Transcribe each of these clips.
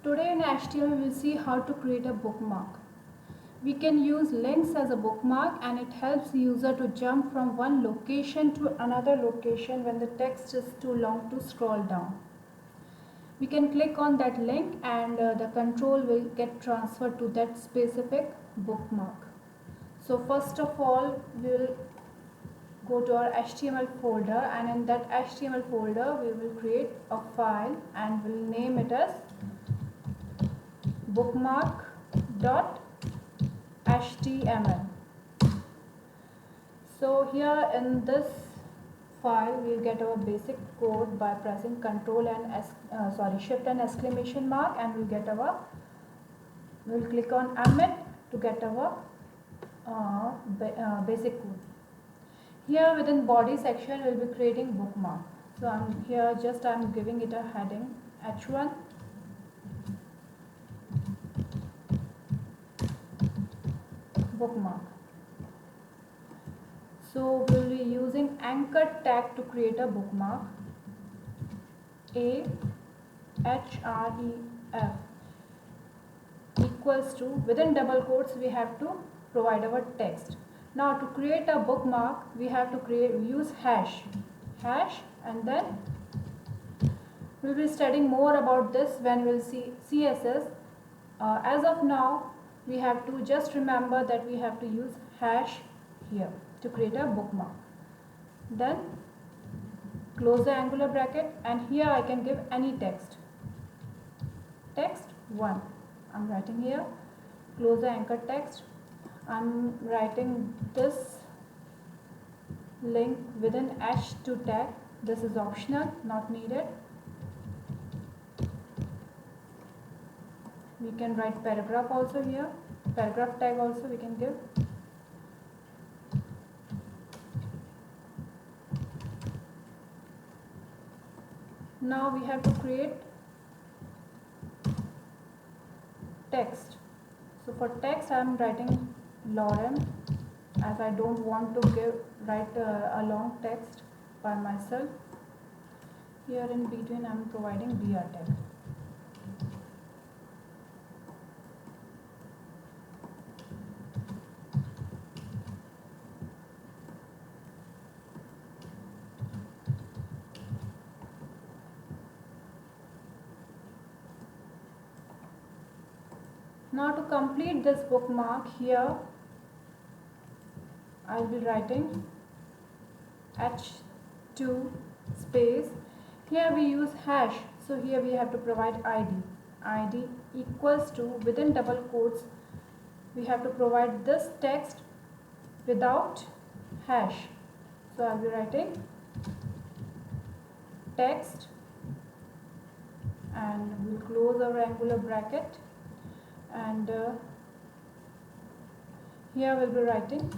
Today in HTML we will see how to create a bookmark. We can use links as a bookmark and it helps the user to jump from one location to another location when the text is too long to scroll down. We can click on that link and the control will get transferred to that specific bookmark. So first of all we will go to our HTML folder, and in that HTML folder we will create a file and we'll name it as bookmark.html. So here in this file we'll get our basic code by pressing Control and Shift and exclamation mark, and we'll click on Emit to get our basic code. Here within body section we'll be creating bookmark. So I'm giving it a heading H1. Bookmark. So we'll be using anchor tag to create a bookmark. href equals to, within double quotes we have to provide our text. Now to create a bookmark we have to use hash, and then we'll be studying more about this when we'll see CSS. As of now we have to just remember that we have to use hash here to create a bookmark. Then close the angular bracket, and here I can give any text 1 I'm writing here. Close the anchor text. I'm writing this link within h2 tag. This is optional, not needed. We can write paragraph also here, paragraph tag also we can give. Now we have to create text. So for text I am writing lorem, as I don't want to write a long text by myself. Here in between I am providing br tag. Now to complete this bookmark, here I will be writing h2 space. Here we use hash, so here we have to provide id equals to, within double quotes we have to provide this text without hash. So I will be writing text, and we will close our angular bracket, and here we'll be writing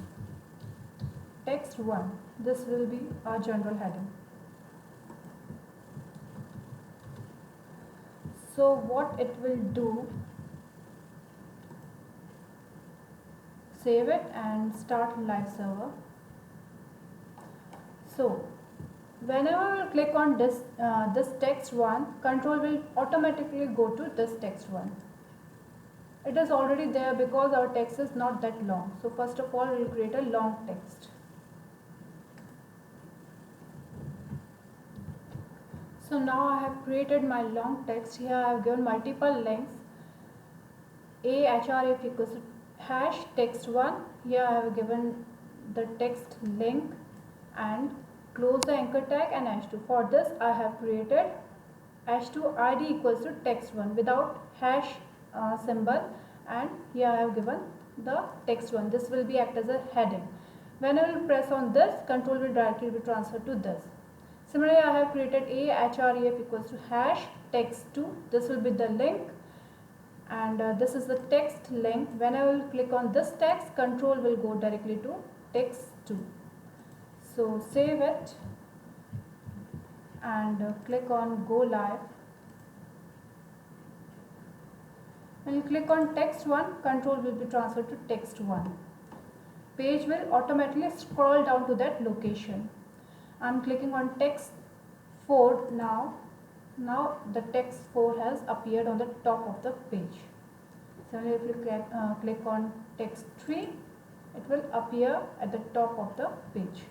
text 1. This will be our general heading. So what it will do, save it and start live server. So whenever we click on this text 1, control will automatically go to this text 1. It is already there because our text is not that long. So first of all we will create a long text. So now I have created my long text. Here I have given multiple links. href equals to hash text 1. Here I have given the text link and close the anchor tag and h2. For this I have created h2 id equals to text 1 without hash symbol, and here I have given the text 1. This will be act as a heading. When I will press on this, control will directly be transferred to this. Similarly, I have created href equals to hash text 2. This will be the link, and this is the text link. When I will click on this text, control will go directly to text 2. So save it and click on go live. When you click on text 1, control will be transferred to text 1. Page will automatically scroll down to that location. I'm clicking on text 4 now. Now the text 4 has appeared on the top of the page. Similarly, if you click on text 3, it will appear at the top of the page.